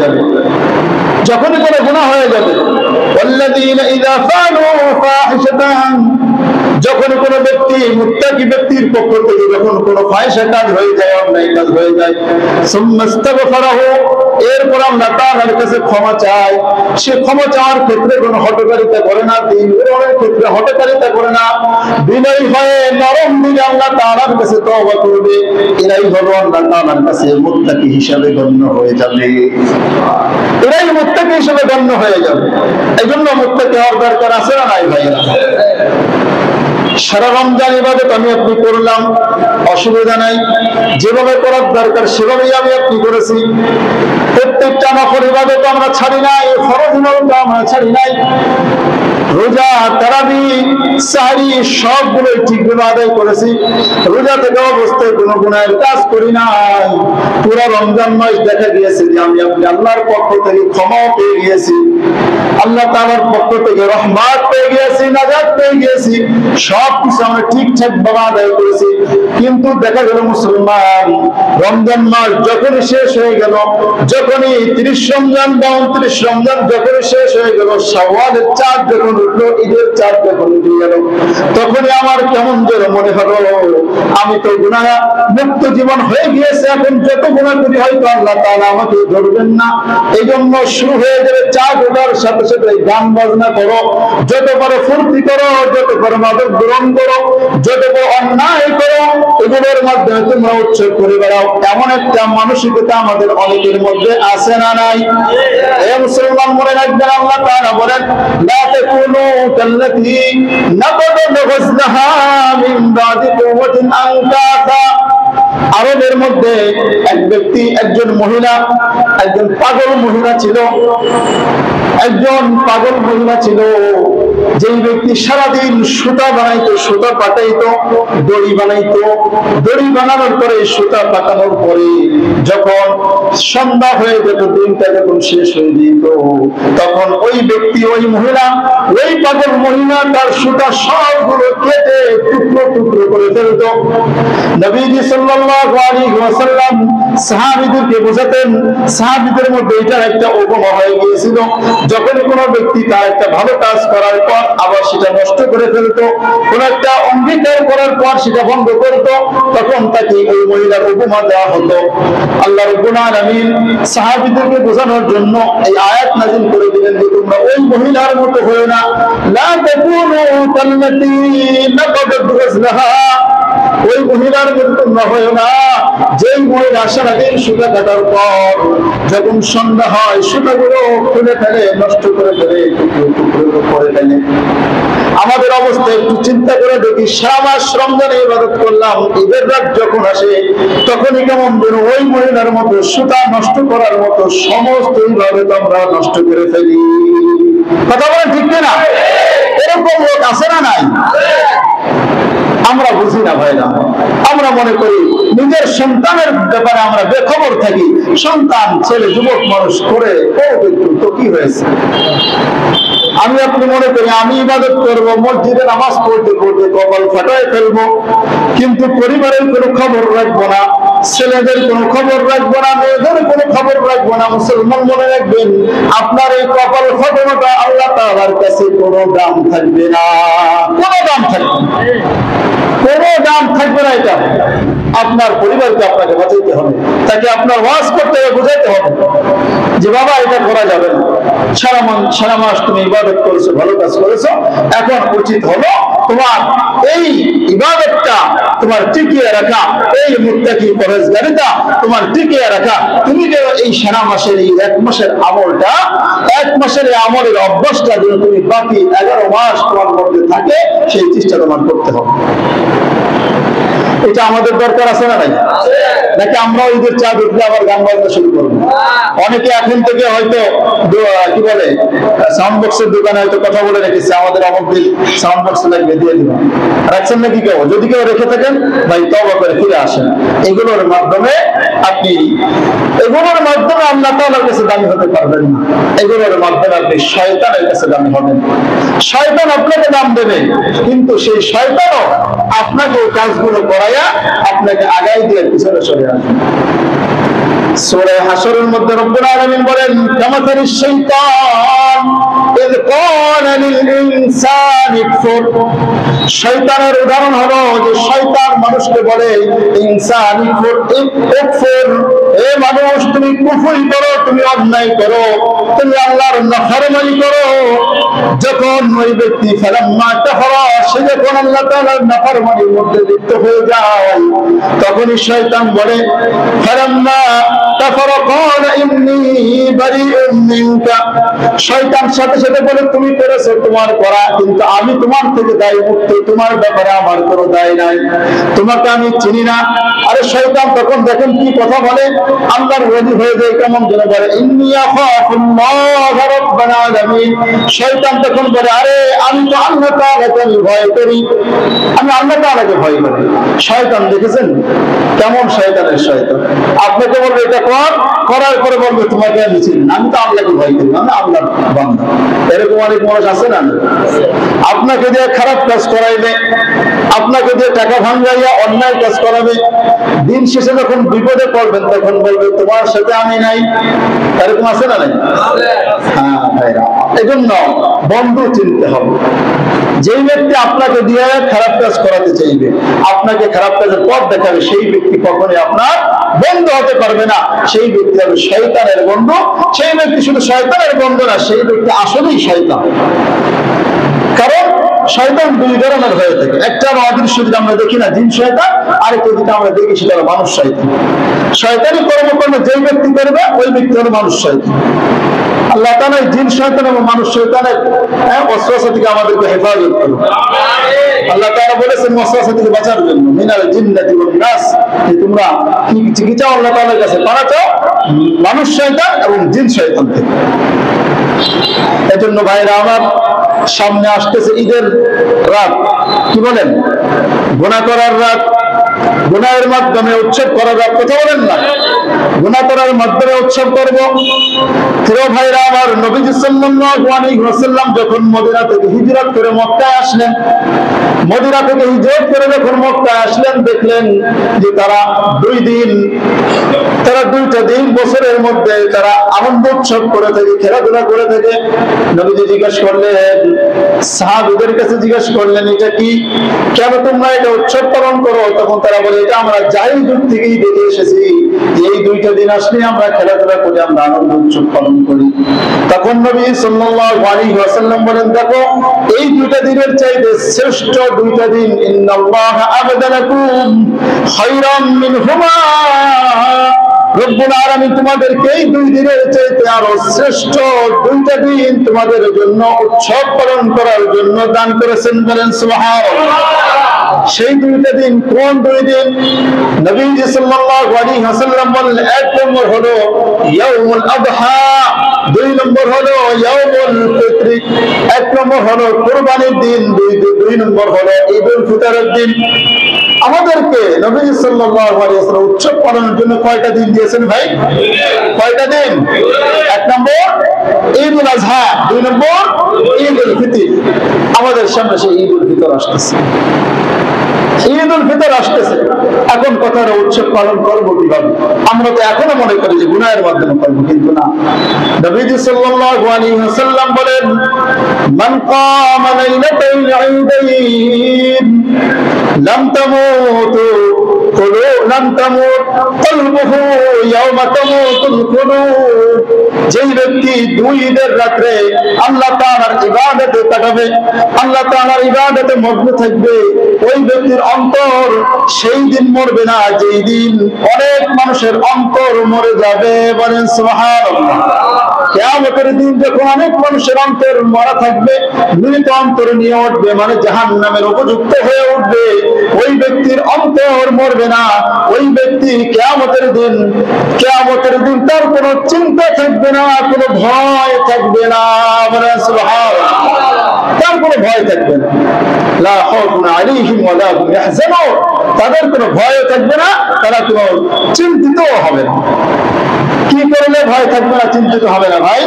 যাবে, ওয়াল্লাযীনা ইযা ফাআলু ফাহিশাতান, যখন কোনো ব্যক্তি, মুত্তাকি ব্যক্তির পক্ষ থেকে যখন কোনো ফাহিশা কাজ হয়ে যায়, অন্যায় কাজ হয়ে যায়, সুম্মাস্তাগফারাহু, এরপর আমরা তাআলার কাছে ক্ষমা চাই, সে ক্ষমা চাওয়ার ক্ষেত্রে কোনো হঠকারিতা করে না, দিন গ্রহণের ক্ষেত্রে হঠকারিতা করে না, বিনয়ী হয়ে নরম দিলে আল্লাহ তাআলার কাছে তওবা করবে, এরাই হলো আল্লাহ তাআলার কাছে মুত্তাকি হিসাবে গণ্য হয়ে যাবে। এরাই মুত্তাকি হিসাবে গণ্য হয়ে যাবে। এই জন্য মুত্তাকি হওয়ার দরকার আছে না নাই ভাইরা? সারা রমজান ইবাদত আমি আপনি করলাম, অসুবিধা নাই, যেভাবে করার দরকার সেভাবেই আমি আপনি করেছি। প্রত্যেকটা নফল ইবাদত আমরা ছাড়ি নাই, ফরজ ইবাদত আমরা ছাড়ি নাই। রোজা, তারাবি, সাহরি সবগুলো ঠিকভাবে আদায় করেছি। রোজা থেকে অবস্থায় কোনো গুনাহের কাজ করি নাই। পুরো রমজান মাস দেখা গিয়েছে যে আমি আপনি আল্লাহর পক্ষ থেকে ক্ষমা পেয়ে গিয়েছি, আল্লাহ তাআলার পক্ষ থেকে রহমত পেয়ে গিয়েছি, নাজাত পেয়ে গিয়েছি, সবকিছু আমরা ঠিকঠাক ভাবে আদায় করেছি। কিন্তু দেখা গেল মুসলমান, রমজান মাস যখনই শেষ হয়ে গেল, যখনই 30 রমজান বা 29 রমজান যখনই শেষ হয়ে গেল, শাওয়ালের চাঁদ যখন উঠলো, ঈদের চাঁদ যখন উঠে গেল, তখনই আমার কেমন যেন মনে হলো আমি তো গুনাহ মুক্ত জীবন হয়ে গিয়েছে, এখন যত গুনাহ করি হয়তো আল্লাহ তাআলা আমাকে ধরবেন না। এই জন্য শুরু হয়ে যাবে চাঁদ ওঠার সাথে সাথে গান বাজনা করো, যত পারো ফুর্তি করো, যত পারো মাদক গ্রহণ করো, যত পারো অন্যায় করো, এগুলোর মাধ্যমে তোমরা উৎসব করে বেড়াও। এমন একটা মানসিকতা আমাদের অনেকের মধ্যে আছে না নাই? হে মুসলমান, মনে রাখবেন আল্লাহ তাআলা বলেন, লা তাকুনু কাল্লাতী নাকাদাত গজলাহা মিন বাদি কুওয়াতিন আনকাসা। আরবের মধ্যে এক ব্যক্তি, একজন মহিলা, একজন পাগল মহিলা ছিল, যেই ব্যক্তি সারাদিন সুতা বানাইতো, সুতা পাঠাইতো, দড়ি বানাইতো, দড়ি বানানোর পরে সুতা পাকানোর পরে যখন সন্ধ্যা হয়ে যেত, দিনটা যখন শেষ হয়ে যেত, তখন ওই ব্যক্তি, ওই মহিলা, ওই পাগল মহিলা তার সুতা সবগুলো কেটে টুকরো টুকরো করে ফেলত। নবীজি সাল্লাল্লাহু আলাইহি ওয়াসাল্লাম সাহাবীদেরকে বোঝাতেন, সাহাবীদের মধ্যে এটার একটা উপমা হয়ে গিয়েছিল, যখন কোনো ব্যক্তি তার একটা ভালো কাজ করার পর পর আবার সেটা নষ্ট করে ফেলতো, কোন একটা অঙ্গীকার করার পর সেটা ভঙ্গ করতো, তখন তাকে ওই মহিলার উপমা দেওয়া হতো। আল্লাহ রাব্বুল আলামিন সাহাবীদেরকে বোঝানোর জন্য এই আয়াত নাযিল করে দিলেন যে তোমরা ওই মহিলার মতো হয়ো না, লা তাকুনু কাল্লাতী নাকাদাত গাজলাহা, ওই মহিলার মতো তোমরা হয়ো না যেই মহিলা সারাদিন সুতা কাটার পর যখন সন্ধ্যা হয় সুতাগুলো খুলে ফেলে, নষ্ট করে ফেলে, টুকরো করে ফেলে। আমাদের অবস্থা একটু চিন্তা করে দেখি, সারা মাস রমজানে ইবাদত করলাম, ঈদের রাত যখন আসে তখনই কেমন যেন ওই মহিলার মতো সুতা নষ্ট করার মতো সমস্ত ইবাদত আমরা নষ্ট করে ফেলি। কথা বলেন ঠিক না? এরকম লোক আছে না নাই? আমরা বুঝি না ভাইরা, আমরা মনে করি নিজের সন্তানের ব্যাপারে আমরা বেখবর থাকি। সন্তান ছেলে যুবক মানুষ করে তো কি হয়েছে, আমি আপনি মনে করি আমি ইবাদত করবো, মসজিদে নামাজ পড়তে পড়তে কপাল ফাটায় ফেলবো, কিন্তু পরিবারের কোনো খবর রাখবো না, ছেলেদের কোনো খবর রাখবো না, মেয়েদের কোনো খবর রাখবো না। মুসলমান মনে রাখবেন, আপনার এই কপাল ফাটানোটা আল্লাহ তাআলার কাছে কোনো দাম থাকবে না, কোনো দাম থাকবে না, কোনো দাম থাকবে না। এটা আপনার পরিবারকে আপনাকে বাঁচাইতে হবে, তাকে আপনার ওয়াজ করতে হবে, বোঝাইতে হবে যে বাবা এটা করা যাবে না। সারা মাস তুমি ইবাদত করেছো, ভালো কাজ করেছো, এখন উচিত হলো তোমার এই ইবাদতটা তোমার টিকিয়ে রাখা, এই মুত্তাকি পরহেজগারিতা তোমার টিকিয়ে রাখা। তুমি যে এই সারা মাসের এই এক মাসের আমলটা, এক মাসের এই আমলের অভ্যাসটা যেন তুমি বাকি 11 মাস তোমার মধ্যে থাকে, সেই চেষ্টা তোমার করতে হবে। এটা আমাদের দরকার আছে না নাই? নাকি আমরা ঈদের চাঁদ উঠলে আবার গান বাজনা শুরু করবো? অনেকে এখন থেকে হয়তো কি বলে সাউন্ড বক্সের দোকানে হয়তো কথা বলে রেখেছে, আমাদের অমুক দিন সাউন্ড বক্স লাগবে, দিয়ে দিব। রাখছেন নাকি কেউ? যদি কেউ রেখে থাকেন ভাই তওবা করে ফিরে আসেন। এগুলোর মাধ্যমে আল্লাহ তাআলার কাছে দামি হতে পারবেন না, এগুলোর মাধ্যমে আপনি শয়তানের কাছে দামি হবেন। শয়তান আপনাকে দাম দেবে, কিন্তু সেই শয়তানও আপনাকে এই কাজগুলো করাইয়া আপনাকে আগাই দিয়ে পিছনে সরে আসবে। সূরা হাশরের মধ্যে রব্বুল আলামিন বলেন, কামাতারিশ শাইতান ইয ক্বালা লিল ইনসানি কফুর। শয়তানের উদাহরণ হলো যে শয়তান মানুষকে বলে ইনসানি কফুর, এ মানুষ তুমি কুফরি করো, তুমি অন্যায় করো, তুমি আল্লাহর নাফরমানি করো। যখন ওই ব্যক্তি ফালাম্মা কাফারা, সে যখন আল্লাহ তাআলার নাফরমানির মধ্যে লিপ্ত হয়ে যায়, তখনই শয়তান বলে ফালাম্মা কাফারা ক্বালা ইন্নী বারিউম মিনকা। শয়তান সাথে সাথে বলে তুমি করেছো তোমার করা, কিন্তু আমি তোমার থেকে দায় মুক্ত, তোমার ব্যাপারে আমার কোনো দায় নাই, তোমাকে আমি চিনি না। আরে শয়তান তখন দেখেন কি কথা বলে, আল্লাহর ওয়ালি হয়ে যায়, কেমন যেন বলে ইন্নী আখাফুল্লাহ রাব্বাল আলামিন। শয়তান তখন বলে আরে আমি তো আল্লাহ তাআলাকে ভয় করি, আমি আল্লাহ তাআলাকে ভয় করি। শয়তান দেখেছেন কেমন শয়তানের শয়তান, আপনাকে বলবে এটা করার পরে বলবে তোমাকে আমি চিনি না, আমি তো আল্লাহকে ভয় করি, আমি আল্লাহর বান্দা। এরকম অনেক মানুষ আছে না? আপনাকে দিয়ে খারাপ কাজ করাইবে, আপনাকে দিয়ে টাকা ভাঙাইয়া অন্যায় কাজ করাবে, দিন শেষে যখন বিপদে পড়বেন তখন বলবে তোমার সাথে আমি নাই। এরকম আছে না? নাই? হ্যাঁ ভাইরা, এজন্য বন্ধু চিনতে হবে। যেই ব্যক্তি আপনাকে দিয়ে খারাপ কাজ করাতে চাইবে, আপনাকে খারাপ কাজের পথ দেখাবে, সেই ব্যক্তি কখনোই আপনার বন্ধু হতে পারবে না, সেই ব্যক্তি হবে শয়তানের বন্ধু। সেই ব্যক্তি শুধু শয়তানের বন্ধু না, সেই ব্যক্তি আসলেই শয়তান। কারণ শয়তান দুই ধরনের হয়ে থাকে, একটা অদৃশ্য যেটা আমরা দেখি না, জিন শয়তান, আরেকটা যেটা আমরা দেখি সেটা হলো মানুষ শয়তান। শয়তানি কর্মকর্ম যেই ব্যক্তি করবে ওই ব্যক্তি হলো মানুষ শয়তান। আল্লাহ তাআলা জিন শয়তান এবং মানুষ শয়তানের ওয়াসওয়াসা থেকে আমাদেরকে হেফাজত করুন। আল্লাহ তাআলা বলেছেন ওয়াসওয়াসা থেকে বাঁচার জন্য, মিনাল জিন্নাতি ওয়ান নাস, যে তোমরা কি চাও আল্লাহ তাআলার কাছে? পানা চাও মানুষ শয়তান এবং জিন শয়তান থেকে। এজন্য ভাইরা আমার, সামনে আসতেছে ঈদের রাত, কি বলেন, গুনাহ করার রাত, গুনাহের মাধ্যমে উৎসব করা যাক, কথা বলেন না? গুনাহ করার মাধ্যমে উৎসব করব। প্রিয় ভাইরা আমার, নবীজি সাল্লাল্লাহু আলাইহি ওয়াসাল্লাম যখন মদিনা থেকে হিজরত করে মক্কায় আসলেন, মদিনা থেকে হিজরত করে যখন মক্কায় আসলেন, দেখলেন যে তারা দুইটা দিন বছরের মধ্যে তারা আনন্দ উৎসব করে থাকে, খেলাধুলা করে থাকে। নবীজি জিজ্ঞেস করলেন, সাহাবীদের কাছে জিজ্ঞেস করলেন, এটা কি, কেন তোমরা এটা উৎসব পালন করো? তখন তারা বলে, এটা আমরা জাহিল যুগ থেকেই দেখে এসেছি যে এই দুইটা দিন আসলে আমরা খেলাধুলা করি, আমরা আনন্দ উৎসব পালন করি। তখন নবী সাল্লাল্লাহু আলাইহি ওয়াসাল্লাম বলেন, দেখো এই দুইটা দিনের চাইতে শ্রেষ্ঠ দুইটা দিন, ইন্নাল্লাহ আবদালাকুম খায়রাম মিনহুমা, রব্বুল আলামিন তোমাদেরকে এই দুই দিনের চাইতে আরো শ্রেষ্ঠ দুইটা দিন তোমাদের জন্য উৎসব পালন করার জন্য দান করেছেন, বলেন সুবহানাল্লাহ। সেই দুইটা দিন কোন দুই দিন? নবীজি সাল্লাল্লাহু আলাইহি ওয়াসাল্লাম বলেন, এক নম্বর হলো ইয়াউমুল আযহা, দুই নম্বর হলো ইয়াউমুল ফিতর। এক নম্বর হলো কুরবানির দিন, দুই নম্বর হলো ঈদুল ফিতরের দিন। আমাদেরকে নবী সাল্লাল্লাহু আলাইহি ওয়াসাল্লাম উৎসব পালনের জন্য কয়টা দিন দিয়েছেন ভাই? কয়টা দিন? এক নম্বর ঈদুল আযহা, দুই নম্বর ঈদুল ফিতর। আমাদের সামনে সেই ঈদুল ফিতর আসতেছে, ঈদুল ফিতর আসতেছে। এখন কথাটা উৎসব পালন করবো কিভাবে? আমরা তো এখনো মনে করি যে গুনাহের মাধ্যমে করবো, কিন্তু না। নবীজি সাল্লাল্লাহু আলাইহি ওয়াসাল্লাম বলেন, মান কামা লাইলাতাল ঈদাইন লাম তামুতু কলবুহু ইয়াওমা তামুতুল কুলুব। যেই ব্যক্তি দুই ঈদের রাত্রে আল্লাহ তাআলার ইবাদতে কাটাবে, আল্লাহ তাআলার ইবাদতে মগ্ন থাকবে, ওই ব্যক্তির অন্তর সেই দিন মরবে না যেই দিন অনেক মানুষের অন্তর মরে যাবে, বলেন সুবহানাল্লাহ। কিয়ামতের দিন যখন অনেক মানুষের অন্তর মরা থাকবে, মৃত অন্তর নিয়ে উঠবে, মানে জাহান্নামের উপযুক্ত হয়ে উঠবে, ওই ব্যক্তির অন্তর মরবে না। ওই ব্যক্তি কিয়ামতের দিন তার কোনো চিন্তা থাকবে না, কোনো ভয় থাকবে না, বলেন সুবহানাল্লাহ। তার কোনো ভয় থাকবে না, লা খাউফুন আলাইহিম ওয়া লা হুম ইয়াহজানুন। তাদের কোনো ভয় থাকবে না, তারা কোনো চিন্তিত হবে না। কি করলে ভয় থাকবে না, চিন্তিত হবে না ভাই?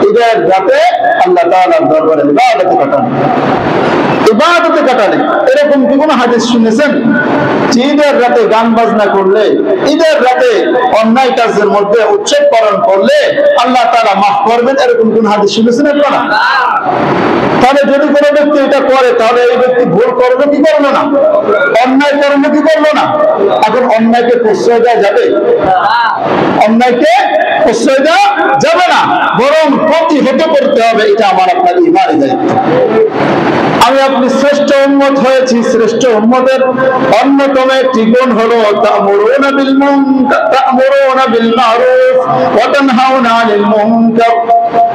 ঈদের রাতে আল্লাহ তাআলার দরবারে ইবাদতে কাটালে। এরকম কি কোনো হাদিস শুনেছেন? ঈদের রাতে গান বাজনা করলে, ঈদের রাতে অন্যায় কাজের মধ্যে উৎসব পালন করলে আল্লাহ তাআলা মাফ করবেন, এরকম কোন হাদিস শুনেছেন আপনারা? তাহলে যদি কোনো ব্যক্তি এটা করে, তাহলে এই ব্যক্তি ভুল করবে কি করবে না? অন্যায় করবে কি করবে না? এখন অন্যায়কে প্রশ্রয় দেওয়া যাবে? অন্যায়কে প্রশ্রয় দেওয়া যাবে না, বরং প্রতিহত করতে হবে। এটা আমার আপনার ঈমানের দায়িত্ব। আমি আপনি শ্রেষ্ঠ উম্মত হয়েছি, শ্রেষ্ঠ উম্মতের অন্যতম একটি গুণ হলো তা'মুরুনা বিল মা'রুফ ওয়া তানহাউনা আনিল মুনকার,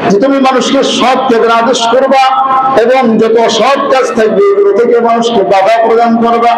যে তুমি মানুষকে সৎ কাজের আদেশ করবা এবং যত সৎ কাজ থাকবে এগুলো থেকে মানুষকে বাধা প্রদান করবা।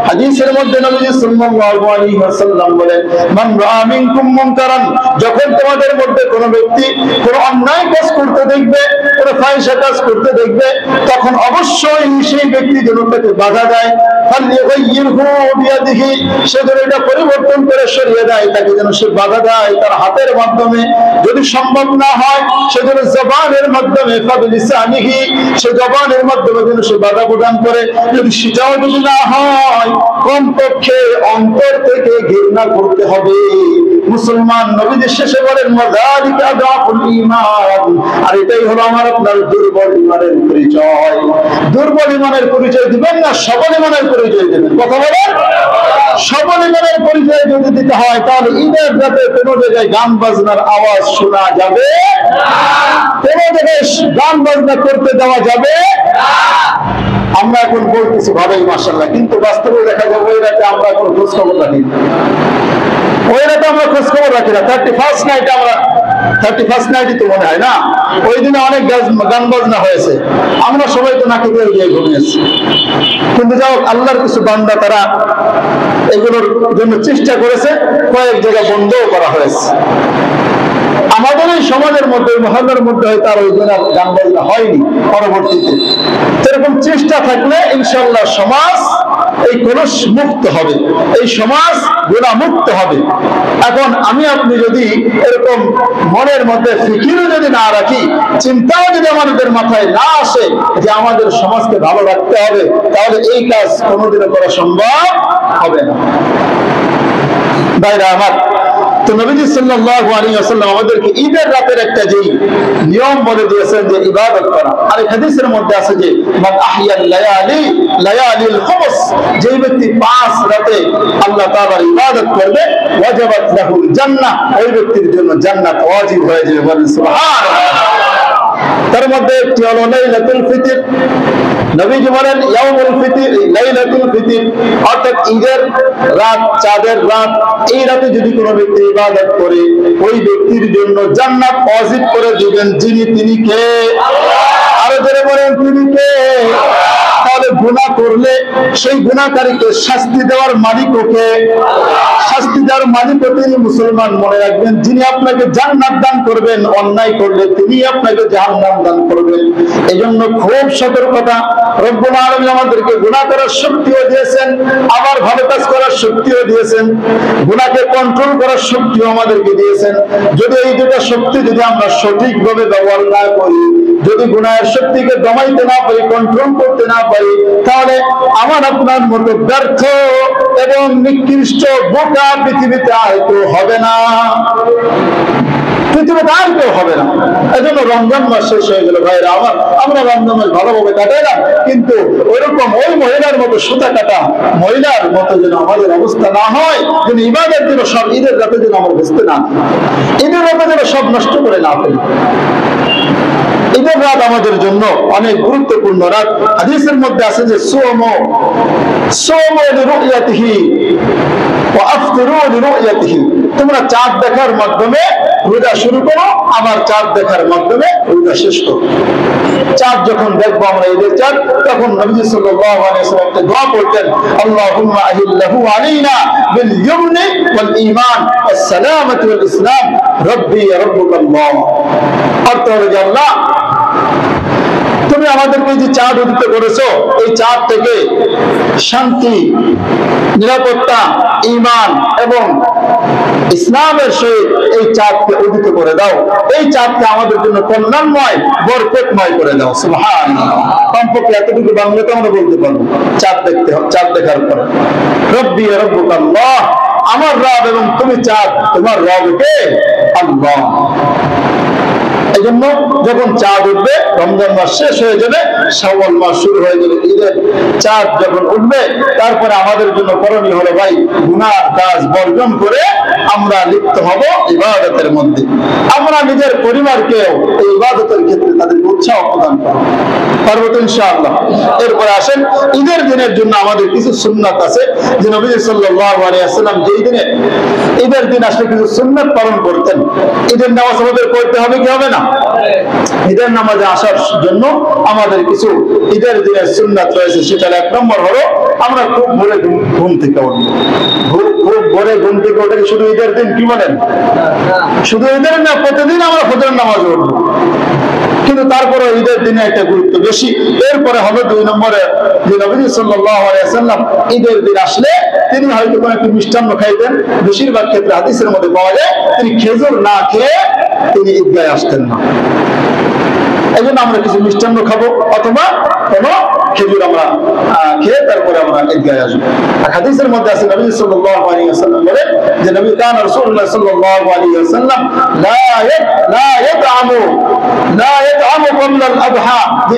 হাদিসের মধ্যে নবী সাল্লাল্লাহু আলাইহি ওয়াসাল্লাম বলেন, মান রাআ মিনকুম মুনকারান, যখন তোমাদের মধ্যে কোনো ব্যক্তি কোনো অন্যায় কাজ করতে দেখবে, কোনো ফাহিশা কাজ করতে দেখবে, তখন অবশ্যই সেই ব্যক্তি যেন তাকে বাধা দেয়। ফালইয়ুগাইয়িরহু বিয়াদিহি, সে যেন এটা পরিবর্তন করে সরিয়ে দেয়, তাকে যেন সে বাধা দেয় তার হাতের মাধ্যমে। যদি সম্ভব না হয় সে যেন জবানের মাধ্যমে, ফাবিলিসানিহি, সে জবানের মাধ্যমে যেন সে বাধা প্রদান করে। যদি সেটাও যদি না হয়, কমপক্ষে অন্তর থেকে ঘৃণা করতে হবে। মুসলমান নবীজি শেষে বলেন, মাযালিকা আযআফুল ঈমান, আর এটাই হলো আমার আপনার দুর্বল ঈমানের পরিচয়। দুর্বল ঈমানের পরিচয় দিবেন না, সবল ঈমানের পরিচয় দিবেন। কথা বলেন, সবল ঈমানের পরিচয় যদি দিতে হয়, তাহলে ঈদের রাতে কোনো জায়গায় গান বাজনার আওয়াজ শোনা যাবে না, কোনো জায়গায় গান বাজনা করতে দেওয়া যাবে না। আমরা এখন বলতেছি ভালোই মাশাআল্লাহ, কিন্তু বাস্তবে দেখা যাবে ওই রাতে আমরা কোনো খোঁজ খবর রাখি না। ওই রাতে আমরা খোঁজ খবর রাখি না। 31st নাইট আমরা 31st নাইটই তো মনে হয় না, ওই দিনে অনেক গান বাজনা হয়েছে, আমরা সবাই তো নাকি বের গিয়ে ঘুমিয়েছি। কিন্তু যাও, আল্লাহর কিছু বান্দা তারা এগুলোর জন্য চেষ্টা করেছে, কয়েক জায়গা বন্ধও করা হয়েছে। আমাদের এই সমাজের মধ্যে, মহল্লার মধ্যে হয়তো আর ওই দিন গান বাজনা হয়নি পরবর্তীতে। এরকম চেষ্টা থাকলে ইনশাআল্লাহ সমাজ এই কলস মুক্ত হবে, এই সমাজ গুনাহ মুক্ত হবে। এখন আমি আপনি যদি এরকম মনের মধ্যে ফিকিরও যদি না রাখি, চিন্তাও যদি আমাদের মাথায় না আসে যে আমাদের সমাজকে ভালো রাখতে হবে, তাহলে এই কাজ কোনোদিনও করা সম্ভব হবে না। ভাইরা আমার, তো নবীজি সাল্লাল্লাহু আলাইহি ওয়াসাল্লাম আমাদেরকে ঈদের রাতের একটা যেই নিয়ম বলে দিয়েছেন যে ইবাদত করা, আর এই হাদিসের মধ্যে আছে যে মান আহইয়াল লায়ালিল খুমস, যেই ব্যক্তি 5 রাতে আল্লাহ তাআলার ইবাদত করবে, ওয়াজাবাত লাহুল জান্নাহ, ওই ব্যক্তির জন্য জান্নাত ওয়াজিব হয়ে যাবে। বলেন সুবহানাল্লাহ। তার মধ্যে একটি হলো লাইলাতুল ফিতর। নবীজি বলেন ইয়াউমুল ফিতর, লাইলাতুল ফিতর অর্থাৎ ঈদের রাত, চাঁদের রাত, এই রাতে যদি কোনো ব্যক্তি ইবাদত করে, ওই ব্যক্তির জন্য জান্নাত ওয়াজিব করে দিবেন। যিনি, তিনি কে? আরো জোরে বলেন, তিনি কে? তাহলে গুনাহ করলে সেই গুনাহকারীকে শাস্তি দেওয়ার মালিকও কে? শাস্তি দেওয়ার মালিকও তিনি। মুসলমান মনে রাখবেন, যিনি আপনাকে জান্নাত দান করবেন, অন্যায় করলে তিনি আপনাকে জাহান্নাম দান করবেন। এজন্য খুব সতর্কতা। রব্বুল আলামিন আমাদেরকে গুনাহ করার শক্তিও দিয়েছেন, আবার ভালো কাজ করার শক্তিও দিয়েছেন, গুনাহকে কন্ট্রোল করার শক্তিও আমাদেরকে দিয়েছেন। যদি এই দুটো শক্তি যদি আমরা সঠিকভাবে ব্যবহার না করি, যদি গুনাহের শক্তিকে দমাইতে না পারি, কন্ট্রোল করতে না পারি, তাহলে আমার আপনার মতো ব্যর্থ এবং নিকৃষ্ট বোকা পৃথিবীতে আর কেউ হবে না, পৃথিবীতে আর কেউ হবে না। এজন্য রমজান মাস শেষ হয়ে গেল ভাইরা আমার, আমরা রমজান মাস ভালোভাবে কাটাইলাম, কিন্তু ওইরকম ওই মহিলার মতো সুতা কাটা মহিলার মতো যেন আমাদের অবস্থা না হয়, যেন ইবাদত যেন সব ঈদের রাতে যেন আমরা বুঝতে না, ঈদের রাতে যেন সব নষ্ট করে না ফেলি। ঈদের রাত আমাদের জন্য অনেক গুরুত্বপূর্ণ রাত। হাদিসের মধ্যে আছে যে সুমু লিরুয়াতিহি ওয়া আফতিরু লিরুয়াতিহি, তোমরা চাঁদ দেখার মাধ্যমে রোজা শুরু করো, আবার চাঁদ দেখার মাধ্যমে রোজা শেষ করো। চাঁদ যখন দেখবো আমরা ঈদের চাঁদ, তখন নবী সাল্লাল্লাহু আলাইহি ওয়াসাল্লাম একটা দোয়া করতেন, আল্লাহুম্মা আহিল্লাহু আলাইনা বিল ইয়ুমনি ওয়াল ঈমান ওয়াস সালামাতি ওয়াল ইসলাম রব্বি রাব্বুকাল্লাহ। অর্থ হলো যে আল্লাহ, তুমি আমাদেরকে যে চাঁদ উদিত করেছো, এই চাঁদ থেকে শান্তি, নিরাপত্তা, ঈমান এবং ইসলামের সহিত এই চাঁদকে উদিত করে দাও। এই চাঁদকে আমাদের জন্য কল্যাণময়, বরকতময় করে দাও। সুবহানাল্লাহ। কমপক্ষে এতটুকু বাংলাতে আমরা বলতে পারবো চাঁদ দেখতে, চাঁদ দেখার পরে। রব্বি রাব্বুকাল্লাহ, আমার রব এবং তুমি চাঁদ, তোমার রব কে? আল্লাহ। এই জন্য যখন চাঁদ উঠবে, রমজান মাস শেষ হয়ে যাবে, শাওয়াল মাস শুরু হয়ে যাবে, ঈদের চাঁদ যখন উঠবে, তারপরে আমাদের জন্য করণীয় হলো ভাই, গুনাহ কাজ বর্জন করে আমরা লিপ্ত হব ইবাদতের মধ্যে। আমরা নিজের পরিবারকেও এই ইবাদতের ক্ষেত্রে তাদেরকে উৎসাহ প্রদান করব, পারবো তো ইনশাআল্লাহ। এরপরে আসেন, ঈদের দিনের জন্য আমাদের কিছু সুন্নাত আছে, যে নবী সাল্লাল্লাহু আলাইহি ওয়াসাল্লাম যেই দিনে ঈদের দিন আসলে কিছু সুন্নাত পালন করতেন। ঈদের নামাজ আমাদের পড়তে হবে কি হবে না? ঈদের নামাজে আসার জন্য আমাদের কিছু ঈদের দিনের সুন্নাত রয়েছে। সেটা 1 নম্বর হলো, আমরা খুব ভোরে ঘুম থেকে উঠবো। খুব ভোরে ঘুম থেকে উঠে শুধু ঈদের দিন কি বলেন? শুধু ঈদের না, প্রতিদিন আমরা ফজরের নামাজে উঠবো, কিন্তু তারপরে ঈদের দিনে একটা গুরুত্ব বেশি। এরপরে হবে 2 নম্বরে, যে নবী সাল্লাল্লাহু আলাইহি ওয়াসাল্লাম ঈদের দিন আসলে তিনি হয়তো কোনো একটু মিষ্টান্ন খাইতেন। বেশিরভাগ ক্ষেত্রে হাদিসের মধ্যে পাওয়া যায় তিনি খেজুর না খেয়ে তিনি ঈদগাহে আসতেন না। এই জন্য আমরা কিছু মিষ্টান্ন খাবো, অথবা কোনো খেজুর আমরা খেয়ে তারপরে আমরা ঈদগাহে আসবো। আর হাদিসের মধ্যে আছে নবী সাল্লাল্লাহু আলাইহি ওয়াসাল্লাম বলেন যে নবী কান রাসূলুল্লাহ সাল্লাল্লাহু আলাইহি ওয়াসাল্লাম লা ইয়াতআমু ক্বাবলা আল-আযহা, যে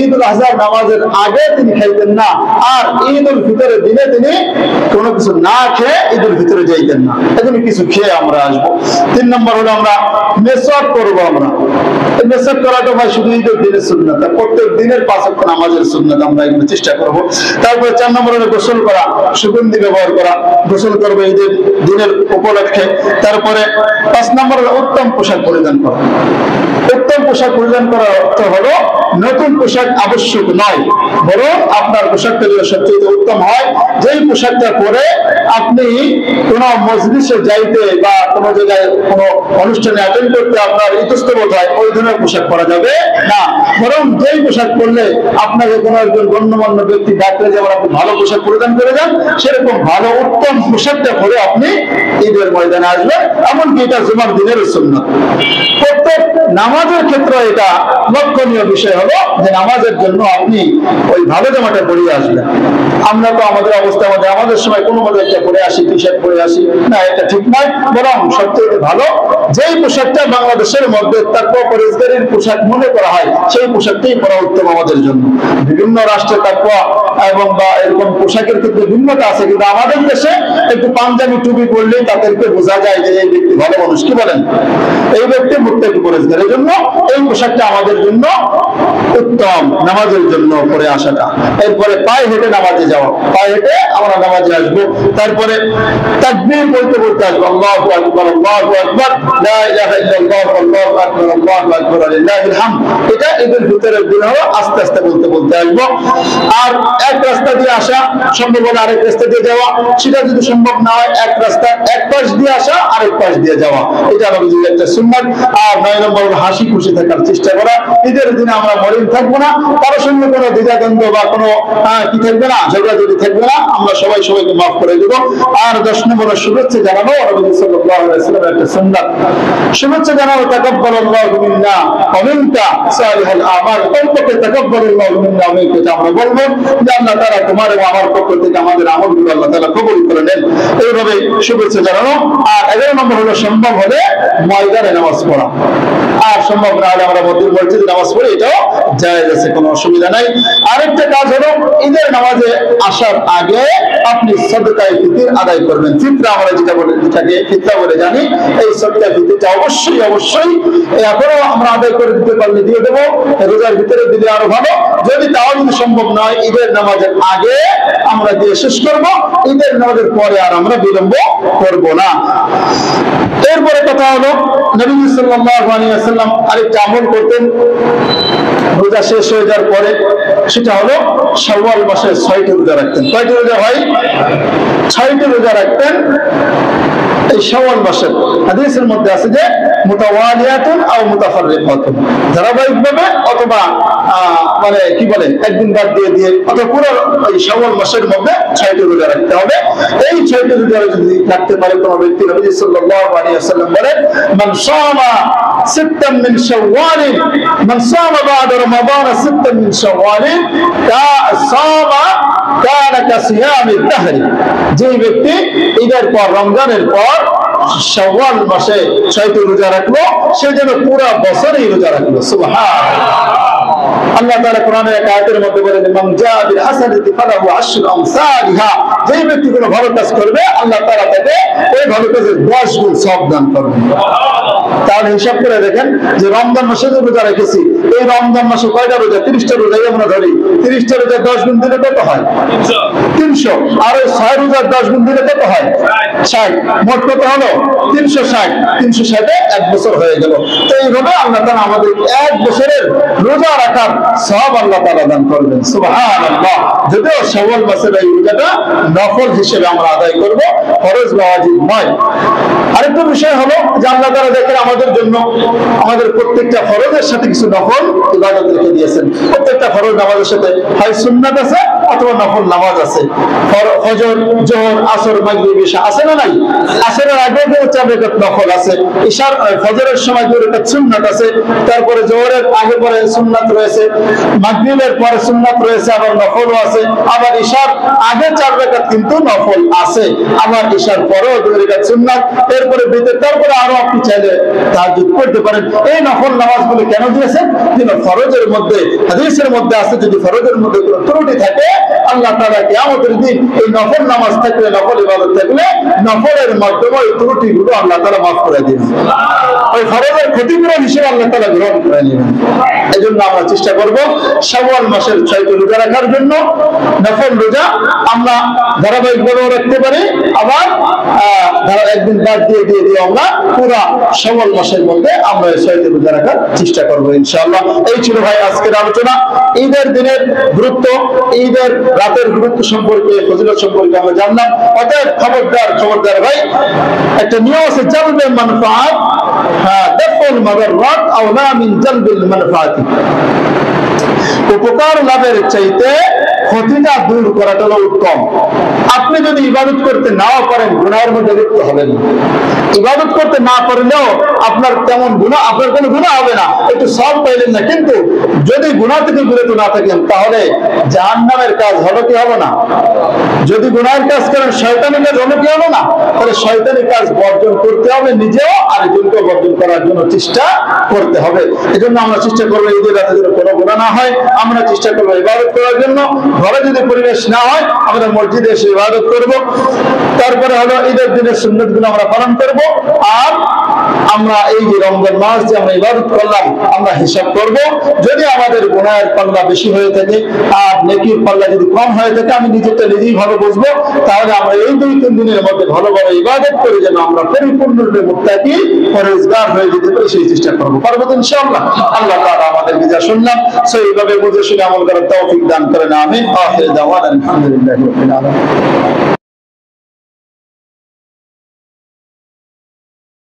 ঈদুল আযহা নামাজের আগে তিনি খাইতেন না, আর ঈদুল ফিতরের দিনে তিনি কোনো কিছু না খেয়ে ঈদুল ফিতরে যাইতেন না। এজন্য কিছু খেয়ে আমরা আসবো। 3 নম্বর হলো আমরা মেসওয়াক করবো। আমরা এই মেসওয়াক করাটা ভাই শুধু ঈদের দিনের সুন্নাত, প্রত্যেক দিনের 5 ওয়াক্ত নামাজের সুন্নাত, আমরা এগুলো চেষ্টা করবো। তারপরে 4 নম্বর হলো গোসল করা, সুগন্ধি ব্যবহার করা, গোসল করবো ঈদের দিনের উপলক্ষে। তারপরে 5 নম্বর হলো উত্তম পোশাক পরিধান করা। উত্তম পোশাক পরিধান করার অর্থ হলো নতুন পোশাক আবশ্যক নয়, বরং আপনার পোশাকটা যদি সবচেয়ে উত্তম হয়, যেই পোশাকটা পরে আপনি কোন মজলিসে যাইতে বা কোনো জায়গায় কোনো অনুষ্ঠানে অ্যাটেন্ড করতে আপনার ইতস্তত হয়, ওই ধরনের পোশাক পরা যাবে না। বরং যেই পোশাক পরলে আপনাকে কোনো একজন গণ্যমান্য ব্যক্তি ডাকলে যেমন আপনি ভালো পোশাক পরিধান করে যান, সেরকম ভালো উত্তম পোশাকটা পরে আপনি ঈদের ময়দানে আসবেন। এমনকি এটা জুমার দিনের সুন্নাত। প্রত্যেক নামাজের ক্ষেত্রে এটা লক্ষণীয় বিষয় হলো যে নামাজের জন্য আপনি ওই ভালো জামাটা পরে আসবেন। আমরা তো আমাদের অবস্থার মধ্যে আমাদের সময় কোনো মধ্যে একটা পরে আসি, টি শার্ট পরে আসি, না, এটা ঠিক নয়। বরং সবচেয়ে ভালো যেই পোশাকটা বাংলাদেশের মধ্যে তাকওয়া পরহেজগারির পোশাক মনে করা হয়, সেই পোশাকটাই পরা উত্তম আমাদের জন্য। বিভিন্ন রাষ্ট্রে তাকওয়া এবং বা এরকম পোশাকের ক্ষেত্রে ভিন্নতা আছে, কিন্তু আমাদের দেশে একটু পাঞ্জাবি টুপি পরলেই তাদেরকে বোঝা যায় যে এই ব্যক্তি ভালো মানুষ। কি বলেন? এই ব্যক্তি মুত্তাকি পরহেজগার। এই জন্য এই পোশাকটা আমাদের জন্য উত্তম নামাজের জন্য পরে আসাটা। এরপরে পায়ে হেঁটে নামাজে যাওয়া, পায়ে হেঁটে আমরা নামাজে আসবো। তারপরে তাকবীর বলতে বলতে আসবো, আল্লাহু আকবার, আল্লাহু আকবার, লা ইলাহা ইল্লাল্লাহ, আল্লাহু আকবার, আল্লাহু আকবার, লিল্লাহিল হামদ। এটা ঈদুল ফিতরের দিন হলো আস্তে আস্তে বলতে বলতে আসবো। আর এক রাস্তা দিয়ে আসা সম্ভব হলে আরেক রাস্তা দিয়ে যাওয়া, সেটা যদি সম্ভব না হয় এক রাস্তা এক পাশ দিয়ে আসা আরেক পাশ দিয়ে যাওয়া, এটা নবীজির একটা সুন্নাত। আর 9 নম্বর হলো হাসি খুশি থাকার চেষ্টা করা। ঈদের দিনে আমরা মলিন থাকবো না, কারোর সঙ্গে কোনো দ্বিধাদ্বন্দ্ব বা কোনো কি থাকবে না, ঝগড়াঝাটি থাকবে না, আমরা সবাই সবাইকে মাফ করে দেবো। আর 10 নম্বর শুভেচ্ছা জানাবো, নবী সাল্লাল্লাহু আলাইহি ওয়াসাল্লামের একটা সুন্নাত। শুভেচ্ছা জানাবো, তাকাব্বালাল্লাহু মিন্না ওয়া মিনকা সালিহাল আমাল। কমপক্ষে তাকাব্বালাল্লাহু মিন্না ওয়া মিনকা, এটা আমরা বলবো যে আল্লাহ তাআলা তোমার এবং আমার পক্ষ থেকে আমাদের আমলগুলো আল্লাহ তাআলা কবুল করে নেন। এইভাবে শুভেচ্ছা জানানো। আর 11 নম্বর হলো সম্ভব হলে ময়দানে নামাজ পড়া। আর সম্ভব না হলে আমরা মসজিদে নামাজ পড়ি, এটাও জায়েজ আছে, কোনো অসুবিধা নাই। আরেকটা কাজ হলো ঈদের নামাজে আসার আগে আপনি সাদকায়ে ফিতর আদায় করবেন। ফিতরা আমরা যেটাকে ফিতরা বলে জানি, এই সাদকায়ে ফিতরটা অবশ্যই অবশ্যই এখনো আমরা আদায় করে দিতে পারলে দিয়ে দেবো, রোজার ভিতরে দিলে আরো ভালো। যদি তাও যদি সম্ভব নয়, ঈদের নামাজের আগে আমরা দিয়ে শেষ করব, ঈদের নামাজের পরে আর আমরা বিলম্ব করব না। এরপরে কথা হলো নবী সাল্লাল্লাহু আলাইহি ওয়াসাল্লাম আরেকটা আমল করতেন রোজা শেষ হয়ে যাওয়ার পরে, সেটা হলো শাওয়াল মাসে 6টি রোজা রাখতেন। কয়টি রোজা হয়? 6টি রোজা রাখতেন এই শাওয়াল মাসের। হাদিসের মধ্যে আছে যে মুতাওয়ালিয়াতুন আও মুতাফাররিকাতুন, ধারাবাহিকভাবে অথবা মানে কি বলে একদিন বাদ দিয়ে দিয়ে, অথবা পুরো এই শাওয়াল মাসের মধ্যে 6টি রোজা রাখতে হবে। এই 6টি রোজা যদি রাখতে পারে কোনো ব্যক্তি, নবী সাল্লাল্লাহু আলাইহি ওয়াসাল্লাম বলেন, মান সামা সিত্তান মিন শাওয়াল, মান সামা বা'দা রমাদান সিত্তান মিন শাওয়াল সামা কানা কাসিয়ামিদ দাহরি। যে ব্যক্তি ঈদের পর রমজানের পর শাওয়াল মাসে 6টি রোজা রাখলো, সে যেন পুরো বছরই রোজা রাখলো। সুবহানাল্লাহ। আল্লাহ তাআলা কোরআনের এক আয়াতের মধ্যে বলেন, মান জা বিল হাসানাতি ফালাহু আশরু আমসালিহা। যে ব্যক্তি কোনো ভালো কাজ করবে, আল্লাহ তাআলা তাকে ওই ভালো কাজের 10 গুণ সওয়াব দান করবেন। তাহলে হিসাব করে দেখেন যে রমজান মাসে যে রোজা রেখেছি, এই রমজান মাসে কয়টা রোজা? 30টা রোজা আমরা ধরি। 30টা রোজা 10 গুণ দিলে কত হয়? 300। আর ওই 6 রোজার 10 গুণ দিলে কত হয়? 60। মোট কত হলো? 360। 360 এ 1 বছর হয়ে গেল। তো এইভাবে আল্লাহ তাআলা আমাদের 1 বছরের রোজা রাখার সওয়াব আল্লাহ তাআলা দান করবেন। সুবহানাল্লাহ। যদিও শাওয়াল মাসের এই রোজাটা নফল হিসেবে আমরা আদায় করব, ফরজ বা ওয়াজিব নয়। আরেকটা বিষয় হলো যে আল্লাহ তাআলা দেখেন আমাদের জন্য আমাদের প্রত্যেকটা ফরজের সাথে কিছু নফল ইবাদত রেখে দিয়েছেন। প্রত্যেকটা ফরজ নামাজের সাথে হয় সুন্নাত আছে অথবা নফল নামাজ আছে। ফজর, যোহর, আসর, মাগরিব, ইশা আছে না নাই? আসরের আগে 4 রাকাত নফল আছে, ইশার ফজরের সময় 2 রাকাত সুন্নাত আছে, তারপরে যোহরের আগে পরে সুন্নাত রয়েছে, মাগরিবের পরে সুন্নাত রয়েছে, আবার নফলও আছে, আবার ইশার আগে 4 রাকাত কিন্তু নফল আছে, আবার ইশার পরেও 2 রাকাত সুন্নাত, এরপরে বিতর, তারপরে আরো আপনি চাইলে তাহাজ্জুদ পড়তে পারেন। এই নফল নামাজগুলো কেন দিয়েছেন? যেন ফরজের মধ্যে, হাদিসের মধ্যে আছে, যদি ফরজের মধ্যে কোনো ত্রুটি থাকে আল্লাহ তাআলা কিয়ামতের দিন এই নফল নামাজ থাকলে, নফল ইবাদত থাকলে, নফলের মাধ্যমে ওই ত্রুটিগুলো আল্লাহ তাআলা মাফ করে দিবেন, ওই ফরজের ক্ষতিপূরণ হিসেবে আল্লাহ তাআলা গ্রহণ করে নেবেন। এই জন্য আমরা চেষ্টা করব শাওয়াল মাসের 6টি রোজা রাখার জন্য। নফল রোজা আমরা ধারাবাহিকভাবে রাখতে পারি, আবার একদিন বাদ দিয়ে আমরা পুরা শাওয়াল মাসের মধ্যে আমরা এই 6টি রোজা রাখার চেষ্টা করব ইনশাআল্লাহ। এই ছিল ভাই আজকের আলোচনা। ঈদের দিনের গুরুত্ব, ঈদের রাতের গুরুত্ব সম্পর্কে, ফজিলত সম্পর্কে আমরা জানলাম। অতএব খবরদার ভাই, একটা নিয়ম আছে, জালবুল মানফাআত দাফউল মাদাররাত আওলা মিন জালবুল মানফাআতি। উপকার লাভের চাইতে ক্ষতিটা দূর করাটা হলো উত্তম। আপনি যদি ইবাদত করতে নাও পারেন, গুনাহের মধ্যে লিপ্ত হবেন না। ইবাদত করতে না পারলেও আপনার তেমন গুনাহ, আপনার কোনো গুনাহ হবে না, একটু সওয়াব পাইলেন না। কিন্তু যদি গুনাহ থেকে বিরত না থাকেন, তাহলে জাহান্নামের কাজ হলো কি হলো না? যদি গুনাহের কাজ করেন, শয়তানি কাজ হলো কি হলো না? তাহলে শয়তানি কাজ বর্জন করতে হবে, নিজেও আরেকজনকে বর্জন করার জন্য চেষ্টা করতে হবে। এজন্য আমরা চেষ্টা করবো ঈদের রাতে যেন কোনো গুনাহ না হয়। আমরা চেষ্টা করবো ইবাদত করার জন্য। ঘরে যদি পরিবেশ না হয়, আমরা মসজিদে এসে ইবাদত করব। তারপরে হলো ঈদের দিনের সুন্নতগুলো আমরা পালন করব। আর আমরা এই যে রমজান মাস যে আমরা ইবাদত করলাম, আমরা হিসাব করব। যদি আমাদের গুনাহের পাল্লা বেশি হয়ে থাকে আর নেকির পাল্লা যদি কম হয়ে থাকে, আমি নিজেরটা নিজেই ভালো বুঝবো। তাহলে আমরা এই 2-3 দিনের মধ্যে ভালোভাবে ইবাদত করে যেন আমরা পরিপূর্ণরূপে মুত্তাকি পরহেজগার হয়ে যেতে পারি, সেই চেষ্টা করবো। পারবো তো ইনশাআল্লাহ? আল্লাহ তাআলা আমাদেরকে যা শুনলাম সেইভাবে বুঝে শুনে আমল করার তৌফিক দান করেন। আমিন। আখির দাওয়ানা আলহামদুলিল্লাহি রাব্বিল আলামিন।